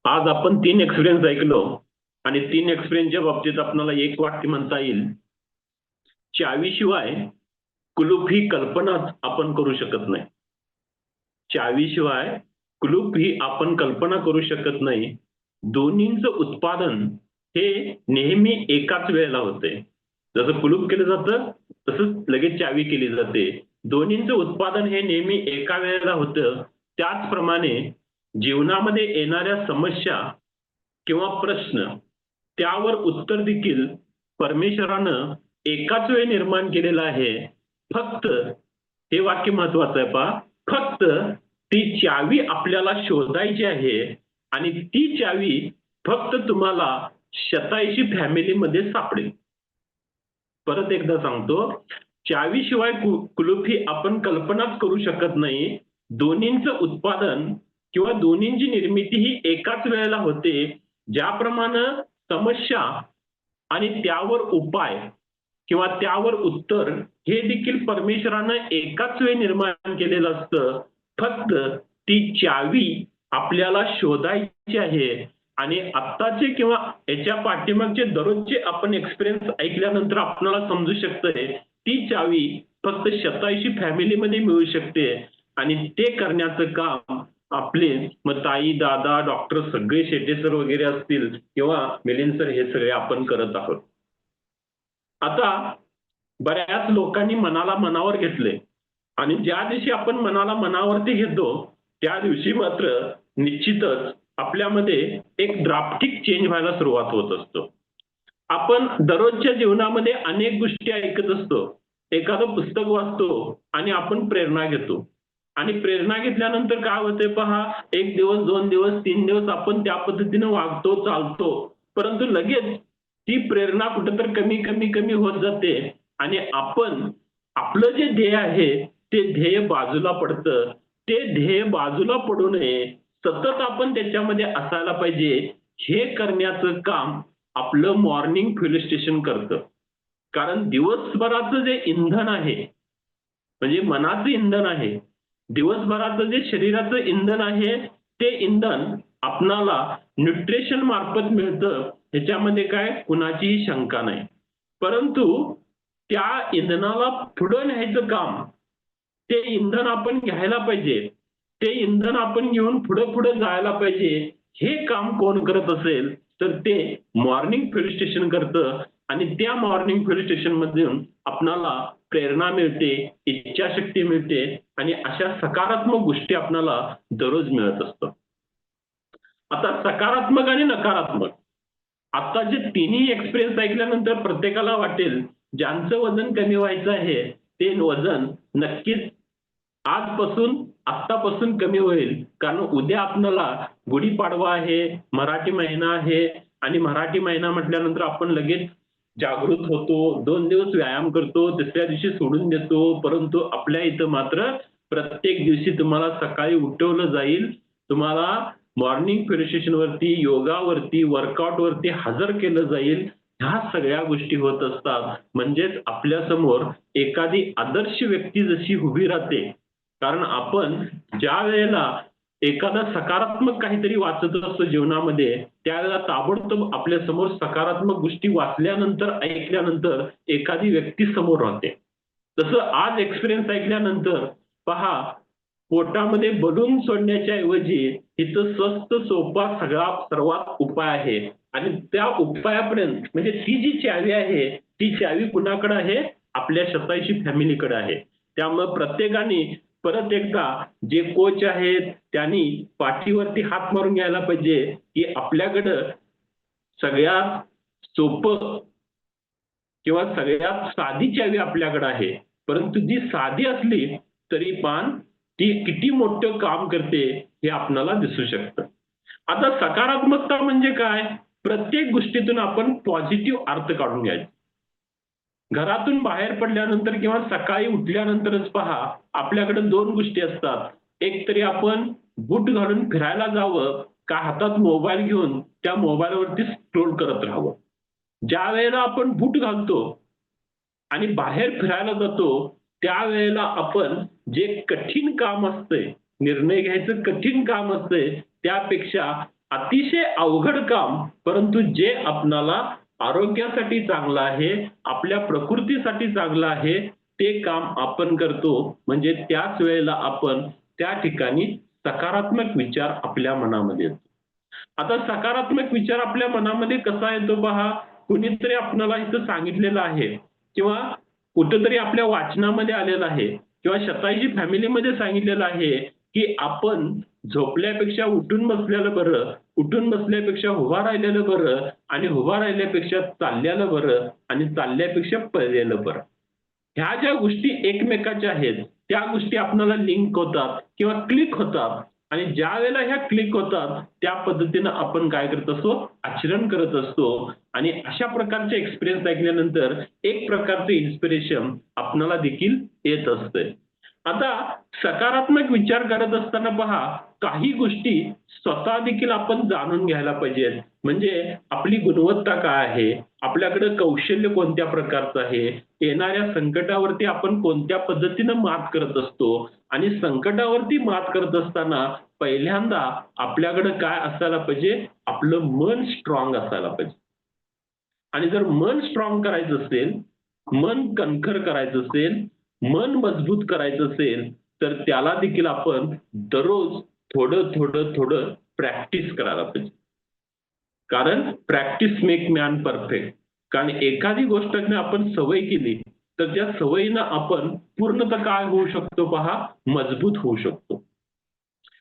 आज आपण 3 एक्सपिरियन्स ऐकलो आणि 3 एक्सपिरियन्सच्या बाबतीत आपल्याला एक वाक्य म्हणता येईल, चावीशिवाय कुलूप ही कल्पनाच आपण करू शकत नाही. चावीशिवाय कुलूप ही आपण कल्पना करू शकत नाही. दोन्हींचं उत्पादन हे नेहमी एकाच वेळेला होते. जसं कुलूप केलं जातं, तसंच लगेच चावी केली जाते. दोन्हींचं उत्पादन हे नेहमी एका वेळेला होतं. त्याचप्रमाणे जीवनामध्ये येणाऱ्या समस्या किंवा प्रश्न त्यावर उत्तर देखील परमेश्वरानं एकाच वेळी निर्माण केलेलं आहे. फक्त हे वाक्य महत्वाचं आहे पहा. फक्त ती चावी आपल्याला शोधायची आहे आणि ती चावी फक्त तुम्हाला 87 फॅमिलीमध्ये सापडेल. परत एकदा सांगतो, चावीशिवाय कुलूप ही आपण कल्पनाच करू शकत नाही. दोन्हींचं उत्पादन किंवा दोन्हींची निर्मिती ही एकाच वेळेला होते. ज्याप्रमाणे समस्या आणि त्यावर उपाय किंवा त्यावर उत्तर हे देखील परमेश्वरानं एकाच वेळी निर्माण केलेलं असतं. फक्त ती चावी आपल्याला शोधायची आहे आणि आत्ताचे किंवा याच्या पाठीमागचे दररोजचे आपण एक्सपिरियन्स ऐकल्यानंतर आपल्याला समजू शकतंय ती चावी फक्त 87 फॅमिलीमध्ये मिळू शकते आणि ते करण्याचं काम आपले मग ताई, दादा, डॉक्टर सगळे शेटे सर वगैरे असतील किंवा मिलिंद सर हे सगळे आपण करत आहोत. आता बऱ्याच लोकांनी मनाला मनावर घेतले आणि ज्या दिवशी आपण मनाला मनावरती घेतो त्या दिवशी मात्र निश्चितच आपल्यामध्ये एक ड्राफ्टिक चेंज व्हायला सुरुवात होत असतो. आपण दररोजच्या जीवनामध्ये अनेक गोष्टी ऐकत असतो. एखादं पुस्तक वाचतो आणि आपण प्रेरणा घेतो आणि प्रेरणा घेतल्यानंतर काय होते पहा, एक दिवस, 2 दिवस, 3 दिवस आपण त्या पद्धतीने वागतो, चालतो. परंतु लगेच ती प्रेरणा कुठेतरी कमी, कमी, कमी होत जाते आणि आपण आपलं जे ध्येय आहे, ते ध्येय बाजूला पडतं. ते ध्येय बाजूला पडू नये, सतत आपण त्याच्यामध्ये असायला पाहिजे. हे करण्याचं काम आपलं मॉर्निंग फ्युएल स्टेशन करतं. कारण दिवसभराचं जे इंधन आहे, म्हणजे मनाचं इंधन आहे, दिवसभराचं जे शरीराचं इंधन आहे, ते इंधन आपणाला न्यूट्रिशन मार्फत मिळतं. ह्याच्यामध्ये काय कुणाचीही शंका नाही. परंतु त्या इंधनाला पुढं न्यायचं काम, ते इंधन आपण घ्यायला पाहिजे. ते इंधन आपण घेऊन पुढं-पुढं जायला पाहिजे. हे काम कोण करत असेल, तर ते मॉर्निंग फ्युएल स्टेशन करतं आणि त्या मॉर्निंग फ्युएल स्टेशनमधून आपणाला प्रेरणा मिळते, इच्छाशक्ती मिळते आणि अशा सकारात्मक गोष्टी आपल्याला दररोज मिळत असतात. आता सकारात्मक आणि नकारात्मक आता जे तिन्ही एक्सपिरियन्स ऐकल्यानंतर प्रत्येकाला वाटेल, ज्यांचं वजन कमी व्हायचं आहे, ते वजन नक्कीच आजपासून, आत्तापासून कमी होईल. कारण उद्या आपल्याला गुढीपाडवा आहे, मराठी महिना आहे आणि मराठी महिना म्हटल्यानंतर आपण लगेच जागृत होतो. 2 दिवस व्यायाम करतो, तिसऱ्या दिवशी सोडून देतो. परंतु आपल्या इथं मात्र प्रत्येक दिवशी तुम्हाला सकाळी उठवलं जाईल. तुम्हाला मॉर्निंग वरती, योगावरती, वर्कआउटवरती हजर केलं जाईल. ह्या सगळ्या गोष्टी होत असतात. म्हणजेच आपल्यासमोर एखादी आदर्श व्यक्ती जशी उभी राहते. कारण आपण ज्यावेळेला एखादा सकारात्मक काहीतरी वाचत असतो जीवनामध्ये, त्यावेळेला ताबडतोब आपल्यासमोर सकारात्मक गोष्टी वाचल्यानंतर, ऐकल्यानंतर एखादी व्यक्ती समोर राहते. तसं आज एक्सपिरियन्स ऐकल्यानंतर पहा, पोटामध्ये बलून सोडण्याच्या ऐवजी इथं स्वस्त सोपा सर्वात उपाय आहे आणि त्या उपायापर्यंत म्हणजे ती जी चावी आहे, ती चावी कुणाकडे आहे? आपल्या 87 फॅमिलीकडे आहे. त्यामुळे प्रत्येकाने परत एकदा जे कोच आहेत त्यांनी पाठीवरती हात मारून घ्यायला पाहिजे, की आपल्याकडं सगळ्यात सोपं किंवा सगळ्यात साधी चावी आपल्याकडे आहे. परंतु जी साधी असली तरी पण ती किती मोठं काम करते हे आपल्याला दिसू शकतं. आता सकारात्मकता म्हणजे काय? प्रत्येक गोष्टीतून आपण पॉझिटिव्ह अर्थ काढून घ्यायचा. घरातून बाहेर पडल्यानंतर किंवा सकाळी उठल्यानंतरच पहा, आपल्याकडे 2 गोष्टी असतात. एक तरी आपण बूट घालून फिरायला जावं का हातात मोबाईल घेऊन त्या मोबाईलवरती स्क्रोल करत राहावं. ज्यावेळेला आपण बूट घालतो आणि बाहेर फिरायला जातो, त्यावेळेला आपण जे कठीण काम असतंय, निर्णय घ्यायचं कठीण काम असतंय, त्यापेक्षा अतिशय अवघड काम, परंतु जे आपणाला आरोग्यासाठी चांगलं आहे, आपल्या प्रकृतीसाठी चांगलं आहे, ते काम आपण करतो. म्हणजे त्याच वेळेला आपण त्या ठिकाणी सकारात्मक विचार आपल्या मनामध्ये येतो. आता सकारात्मक विचार आपल्या मनामध्ये कसा येतो पहा, कुणीतरी आपल्याला इथं सांगितलेलं आहे किंवा कुठेतरी आपल्या वाचनामध्ये आलेलं आहे किंवा शतायची फॅमिलीमध्ये सांगितलेलं आहे, की आपण झोपल्यापेक्षा उठून बसलेलं बरं, उठून बसल्यापेक्षा उभा राहिलेलं बरं आणि उभा राहिल्यापेक्षा चाललेलं बरं आणि चालल्यापेक्षा पळलेलं बरं. ह्या ज्या गोष्टी एकमेकाच्या आहेत, त्या गोष्टी आपल्याला लिंक होतात किंवा क्लिक होतात आणि ज्या वेळेला ह्या क्लिक होतात, त्या पद्धतीनं आपण काय करत असतो, आचरण करत असतो आणि अशा प्रकारचे एक्सपिरियन्स ऐकल्यानंतर एक प्रकारचे इन्स्पिरेशन आपल्याला देखील येत असते. आता सकारात्मक विचार करत असताना पहा, काही गोष्टी स्वतः देखील आपण जाणून घ्यायला पाहिजेत. म्हणजे आपली गुणवत्ता काय आहे? आपल्याकडे कौशल्य कोणत्या प्रकारचं आहे? येणाऱ्या संकटावरती आपण कोणत्या पद्धतीनं मात करत असतो? आणि संकटावरती मात करत असताना पहिल्यांदा आपल्याकडे काय असायला पाहिजे? आपलं मन स्ट्रॉंग असायला पाहिजे. आणि जर मन स्ट्रॉंग करायचं असेल, मन कणखर करायचं असेल, मन मजबूत करायचं असेल, तर त्याला देखील आपण दररोज थोडं, थोडं, थोडं प्रॅक्टिस करायला पाहिजे. कारण प्रॅक्टिस मेक मॅन परफेक्ट. कारण एखादी गोष्ट आपण सवय केली, तर त्या सवयीनं आपण पूर्णतः काय होऊ शकतो पहा, मजबूत होऊ शकतो.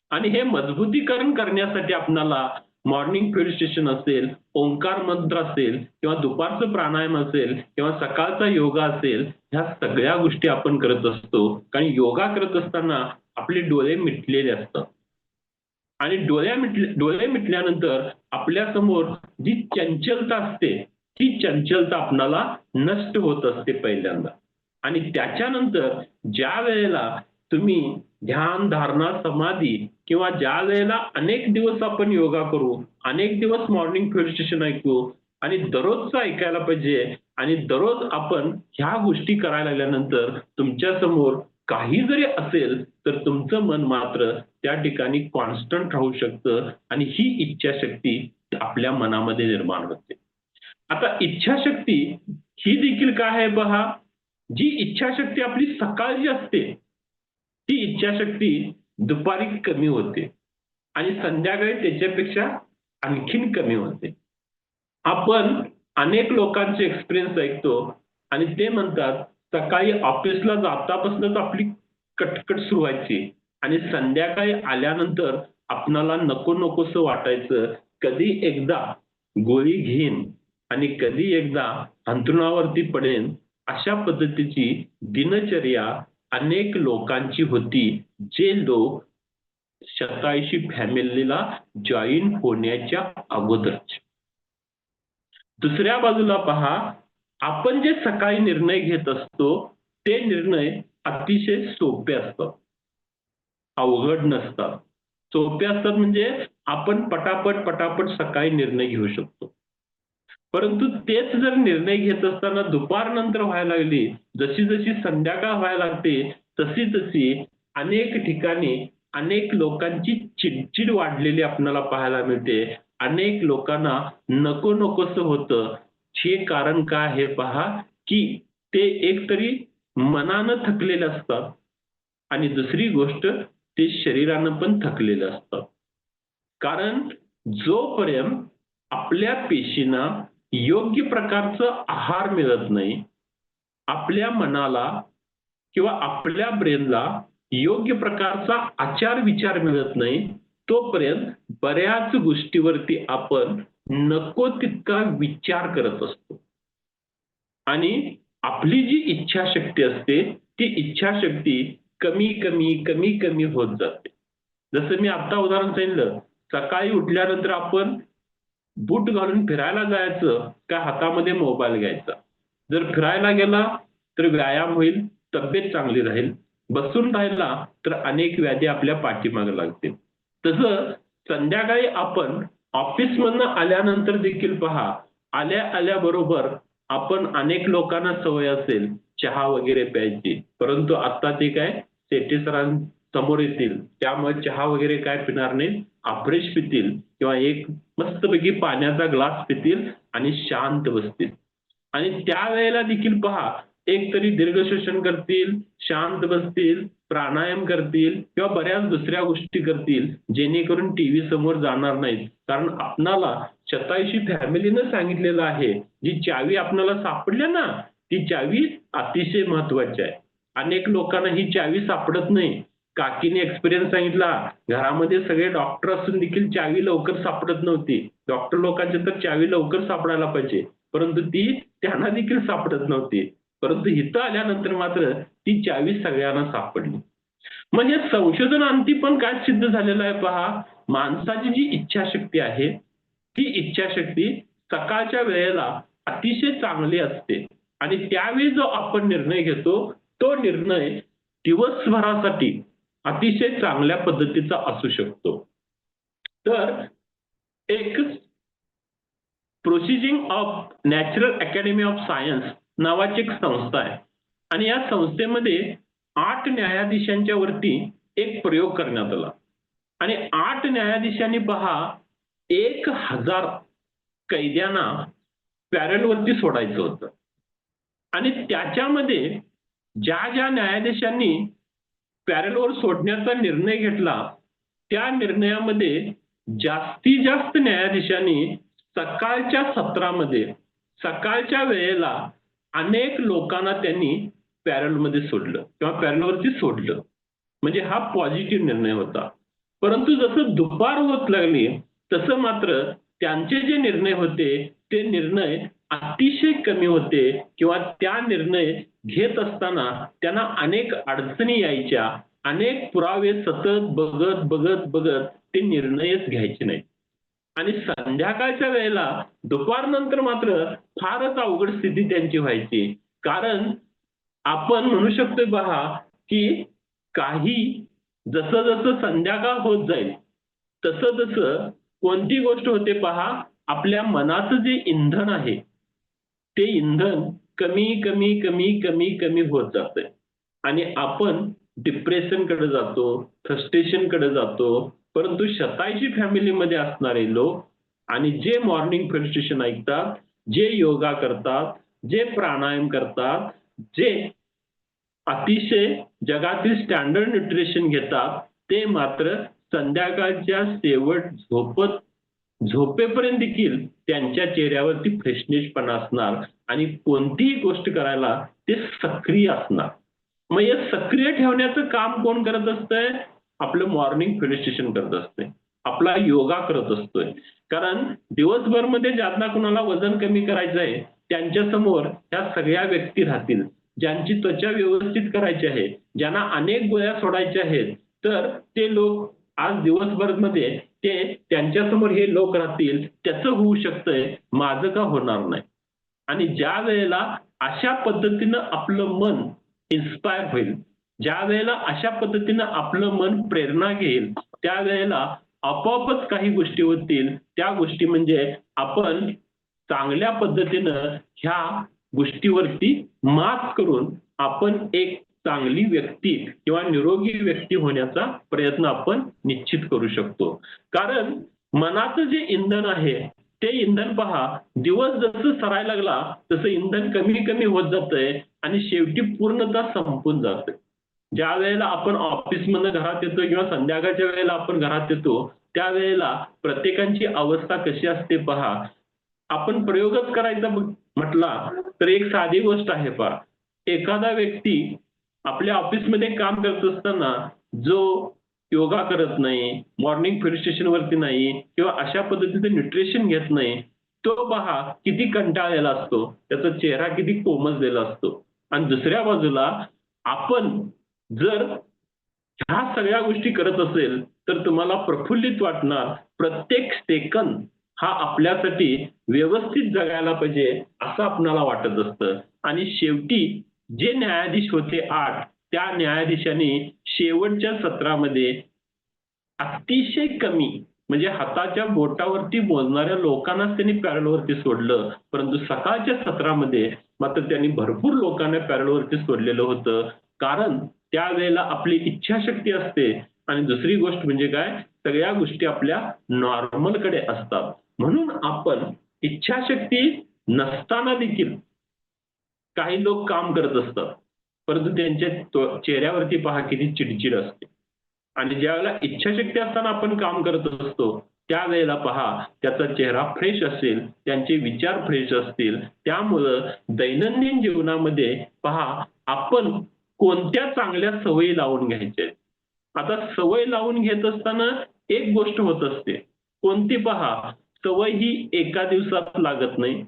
आणि हे मजबुतीकरण करण्यासाठी आपल्याला मॉर्निंग फील्ड स्टेशन असेल, ओंकार मंत्र असेल किंवा दुपारचं प्राणायाम असेल किंवा सकाळचा योगा असेल, ह्या सगळ्या गोष्टी आपण करत असतो. कारण योगा करत असताना आपले डोळे मिटलेले असतात. आणि डोळे मिटल्यानंतर आपल्यासमोर जी चंचलता असते, ती चंचलता आपणाला नष्ट होत असते पहिल्यांदा. आणि त्याच्यानंतर ज्या वेळेला तुम्ही ध्यान, धारणा, समाधी किंवा ज्या वेळेला अनेक दिवस आपण योगा करू, अनेक दिवस मॉर्निंग मेडिटेशन ऐकू आणि दररोजचं ऐकायला पाहिजे आणि दररोज आपण ह्या गोष्टी करायला लागल्यानंतर तुमच्या समोर काही जरी असेल, तर तुमचं मन मात्र त्या ठिकाणी कॉन्स्टंट राहू शकतं आणि ही इच्छाशक्ती आपल्या मनामध्ये निर्माण होते. आता इच्छाशक्ती ही देखील काय आहे पहा, जी इच्छाशक्ती आपली सकाळची असते, ती इच्छाशक्ती दुपारी कमी होते आणि संध्याकाळी त्याच्यापेक्षा आणखीन कमी होते. आपण अनेक लोकांचे एक्सपिरियन्स ऐकतो आणि ते म्हणतात, सकाळी ऑफिसला जातापासूनच आपली कटकट सुरू व्हायची आणि संध्याकाळी आल्यानंतर आपणाला नको नकोसं वाटायचं. कधी एकदा गोळी घेईन आणि कधी एकदा अंथरुणावरती पडेन, अशा पद्धतीची दिनचर्या अनेक लोकांची होती, जे लोक 87 फॅमिलीला जॉईन होण्याच्या अगोदरचे. दुसऱ्या बाजूला पहा, आपण जे सकाळी निर्णय घेत असतो, ते निर्णय अतिशय सोपे असतात. अवघड नसतात. सोपे असतात म्हणजे आपण पटापट सकाळी निर्णय घेऊ शकतो. परंतु तेच जर निर्णय घेत असताना दुपारनंतर व्हायला लागली, जशी-जशी संध्याकाळ व्हायला लागते, तशी-तशी अनेक ठिकाणी अनेक लोकांची चिडचिड वाढलेली आपल्याला पाहायला मिळते. अनेक लोकांना नको-नकोसं होतं. हे कारण काय आहे पहा, की ते एकतरी मनानं थकलेले असतात आणि दुसरी गोष्ट ते शरीरानं पण थकलेले असतात. कारण जोपर्यंत आपल्या पेशींना योग्य प्रकारचं आहार मिळत नाही, आपल्या मनाला किंवा आपल्या ब्रेनला योग्य प्रकारचा आचार-विचार मिळत नाही, तोपर्यंत बऱ्याच गोष्टीवरती आपण नको तितका विचार करत असतो. आणि आपली जी इच्छाशक्ती असते, ती इच्छाशक्ती कमी होत जाते. जसं मी आता उदाहरण सांगितलं, सकाळी उठल्यानंतर आपण बूट घालून फिरायला जायचं का हातामध्ये मोबाईल घ्यायचा? जर फिरायला गेला तर व्यायाम होईल, तब्येत चांगली राहील. बसून राहिला तर अनेक व्याधी आपल्या पाठीमागे लागतील. तसं संध्याकाळी आपण ऑफिसमधनं आल्यानंतर देखील पहा, आल्या-आल्याबरोबर आपण अनेक लोकांना सवय असेल चहा वगैरे प्यायची. परंतु आता ते काय शेटे सरांसमोर येतील, त्यामुळे चहा वगैरे काय पिणार नाहीत. अफ्रेश पितील किंवा एक मस्तपैकी पाण्याचा ग्लास पितील आणि शांत बसतील. आणि त्यावेळेला देखील पहा, एक तरी दीर्घ श्वसन करतील, शांत बसतील, प्राणायाम करतील किंवा बऱ्याच दुसऱ्या गोष्टी करतील, जेणेकरून टीव्ही समोर जाणार नाहीत. कारण आपणाला शतायुषी फॅमिलीनं सांगितलेलं आहे, जी चावी आपल्याला सापडल्या ना, ती चावी अतिशय महत्वाची आहे. अनेक लोकांना ही चावी सापडत नाही. काकीने एक्सपिरियन्स सांगितला, घरामध्ये सगळे डॉक्टर असून देखील चावी लवकर सापडत नव्हती. डॉक्टर लोकांची तर चावी लवकर सापडायला पाहिजे, परंतु ती त्यांना देखील सापडत नव्हती. परंतु इथं आल्यानंतर मात्र ती चावी सगळ्यांना सापडली. म्हणजे संशोधनांती पण काय सिद्ध झालेलं आहे पहा, माणसाची जी इच्छाशक्ती आहे, ती इच्छाशक्ती सकाळच्या वेळेला अतिशय चांगली असते आणि त्यावेळी जो आपण निर्णय घेतो, तो निर्णय दिवसभरासाठी अतिशय चांगल्या पद्धतीचा असू शकतो. तर एक proceeding of natural academy of science नावाची एक संस्था आहे आणि या संस्थेमध्ये 8 न्यायाधीशांच्या वरती एक प्रयोग करण्यात आला आणि 8 न्यायाधीशांनी पहा 1000 कैद्यांना पॅरेलवरती सोडायचं होतं आणि त्याच्यामध्ये ज्या ज्या न्यायाधीशांनी पॅरेलवर सोडण्याचा निर्णय घेतला, त्या निर्णयामध्ये जास्तीत जास्त न्यायाधीशांनी सकाळच्या सत्रामध्ये सकाळच्या वेळेला अनेक लोकांना त्यांनी पॅरेलमध्ये सोडलं किंवा पॅरेलवरती सोडलं. म्हणजे हा पॉझिटिव्ह निर्णय होता. परंतु जसं दुपार होत लागली तसं मात्र त्यांचे जे निर्णय होते ते निर्णय अतिशय कमी होते किंवा त्या निर्णय घेत असताना त्यांना अनेक अडचणी यायच्या. अनेक पुरावे सतत बघत बघत बघत ते निर्णयच घ्यायचे नाहीत. आणि संध्याकाळच्या वेळेला दुपारनंतर मात्र फारच अवघड स्थिती त्यांची व्हायची. कारण आपण म्हणू शकतोय पहा, की काही जसं जसं संध्याकाळ होत जाईल तसं तसं कोणती गोष्ट होते पहा, आपल्या मनाचं जे इंधन आहे ते इंधन कमी कमी कमी कमी कमी होत जातंय आणि आपण डिप्रेशनकडे जातो, फ्रस्ट्रेशनकडे जातो. परंतु शतायुषी फॅमिलीमध्ये असणारे लोक आणि जे मॉर्निंग मेडिटेशन ऐकतात, जे योगा करतात, जे प्राणायाम करतात, जे अतिशय जगातील स्टँडर्ड न्यूट्रिशन घेतात, ते मात्र संध्याकाळच्या शेवट झोपेपर्यंत देखील त्यांच्या चेहऱ्यावरती फ्रेशनेसपणा असणार आणि कोणतीही गोष्ट करायला ते सक्रिय असणार. मग हे सक्रिय ठेवण्याचं काम कोण करत असतंय? आपलं मॉर्निंग मेडिटेशन करत असते, आपला योगा करत असतोय. कारण दिवसभर मध्ये ज्यांना कुणाला वजन कमी करायचं आहे त्यांच्या समोर ह्या सगळ्या व्यक्ती राहतील. ज्यांची त्वचा व्यवस्थित करायची आहे, ज्यांना अनेक गोळ्या सोडायच्या आहेत, तर ते लोक आज दिवसभर मध्ये ते त्यांच्यासमोर हे लोक राहतील. त्याचं होऊ शकतंय, माझं का होणार नाही? आणि ज्या वेळेला अशा पद्धतीनं आपलं मन इन्स्पायर होईल, ज्या वेळेला अशा पद्धतीनं आपलं मन प्रेरणा घेईल, त्यावेळेला आपोआपच काही गोष्टी होतील. त्या गोष्टी म्हणजे आपण चांगल्या पद्धतीनं ह्या गोष्टीवरती मात करून आपण एक चांगली व्यक्ती किंवा निरोगी व्यक्ती होण्याचा प्रयत्न आपण निश्चित करू शकतो. कारण मनाचं जे इंधन आहे ते इंधन पहा, दिवस जसं सरायला लागला तसं इंधन कमी कमी होत जातंय आणि शेवटी पूर्णतः संपून जातंय. ज्या वेळेला आपण ऑफिसमधनं घरात येतो किंवा संध्याकाळच्या वेळेला आपण घरात येतो, त्यावेळेला प्रत्येकाची अवस्था कशी असते पहा. आपण प्रयोगच करायचा म्हटला तर एक साधी गोष्ट आहे पहा. एखादा व्यक्ती आपल्या ऑफिसमध्ये काम करत असताना जो योगा करत नाही, मॉर्निंग मेडिटेशन वरती नाही किंवा अशा पद्धतीचं न्यूट्रिशन घेत नाही, तो पहा किती कंटाळलेला असतो, त्याचा चेहरा किती कोमजलेला असतो. आणि दुसऱ्या बाजूला आपण जर ह्या सगळ्या गोष्टी करत असेल तर तुम्हाला प्रफुल्लित वाटणार. प्रत्येक सेकंद हा आपल्यासाठी व्यवस्थित जगायला पाहिजे असं आपल्याला वाटत असतं. आणि शेवटी जे न्यायाधीश होते 8, त्या न्यायाधीशांनी शेवटच्या सत्रामध्ये अतिशय कमी म्हणजे हाताच्या बोटावरती मोजणाऱ्या लोकांनाच त्यांनी पॅरेलवरती सोडलं. परंतु सकाळच्या सत्रामध्ये मात्र त्यांनी भरपूर लोकांना पॅरेलवरती सोडलेलं होतं. कारण त्यावेळेला आपली इच्छाशक्ती असते आणि दुसरी गोष्ट म्हणजे काय, सगळ्या गोष्टी आपल्या नॉर्मल कडे असतात. म्हणून आपण इच्छाशक्ती नसताना देखील काही लोक काम करत असतात, परंतु त्यांच्या चेहऱ्यावरती पहा किती चिडचिड असते. आणि ज्यावेळेला इच्छाशक्ती असताना आपण काम करत असतो, त्यावेळेला पहा त्याचा चेहरा फ्रेश असेल, त्यांचे विचार फ्रेश असतील. त्यामुळं दैनंदिन जीवनामध्ये पहा आपण कोणत्या चांगल्या सवयी लावून घ्यायच्या आहेत. आता सवय लावून घेत असताना एक गोष्ट होत असते. कोणती पहा, सवय ही एका दिवसात लागत नाही.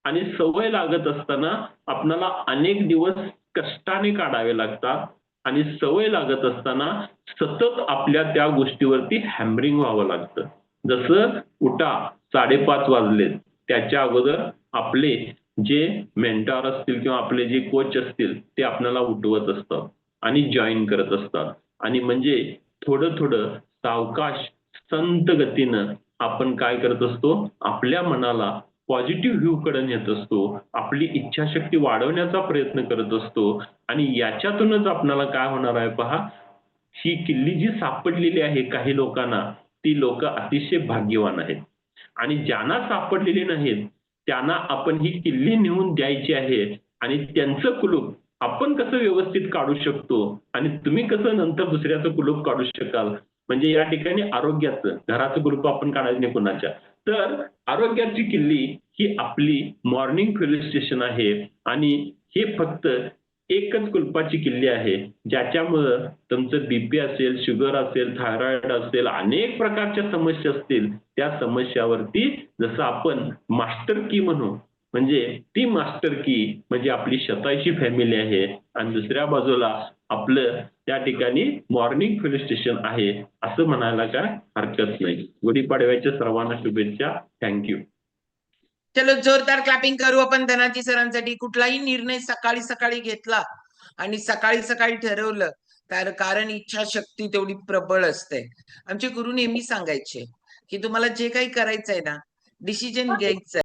आणि सवय लागत असताना आपल्याला अनेक दिवस कष्टाने काढावे लागतात आणि सवय लागत असताना सतत आपल्या त्या गोष्टीवरती हॅमरिंग व्हावं लागतं. जसं उठा 5:30 वाजलेत, त्याच्या अगोदर आपले जे मेंटॉर असतील किंवा आपले जे कोच असतील ते आपल्याला उठवत असतात आणि जॉइन करत असतात. आणि म्हणजे थोडं-थोडं सावकाश संत गतीनं आपण काय करत असतो, आपल्या मनाला पॉझिटिव्ह व्ह्यू कडे नेत असतो. आपली इच्छाशक्ती वाढवण्याचा प्रयत्न करत असतो आणि याच्यातूनच आपल्याला काय होणार आहे पहा, ही किल्ली जी सापडलेली आहे काही लोकांना, ती लोकं अतिशय भाग्यवान आहेत. आणि ज्यांना सापडलेली नाहीत, त्यांना आपण ही किल्ली नेऊन द्यायची आहे आणि त्यांचं कुलूप आपण कसं व्यवस्थित काढू शकतो आणि तुम्ही कसं नंतर दुसऱ्याचं कुलूप काढू शकाल. म्हणजे या ठिकाणी आरोग्याचं, घराचं कुलूप आपण काढायचं नाही कुणाच्या. तर आरोग्याची किल्ली ही आपली मॉर्निंग पोलीस स्टेशन आहे आणि हे फक्त एकच कुलपाची किल्ली आहे, ज्याच्यामुळं तुमचं बीपी असेल, शुगर असेल, थायरॉइड असेल, अनेक प्रकारच्या समस्या असतील, त्या समस्यावरती जसं आपण मास्टर की म्हणू, म्हणजे ती मास्टर की म्हणजे आपली स्वतःची फॅमिली आहे आणि दुसऱ्या बाजूला आपलं त्या ठिकाणी मॉर्निंग पोलीस स्टेशन आहे, असं म्हणायला काय हरकत नाही. गुढीपाडव्याच्या सर्वांना शुभेच्छा. Thank you. चलो जोरदार क्लॅपिंग करू आपण धनाजी सरांसाठी. कुठलाही निर्णय सकाळी सकाळी घेतला आणि सकाळी सकाळी ठरवलं तर कारण इच्छाशक्ती तेवढी प्रबळ असते. आमचे गुरु नेहमी सांगायचे की तुम्हाला जे काही करायचंय ना, डिसिजन घ्यायचंय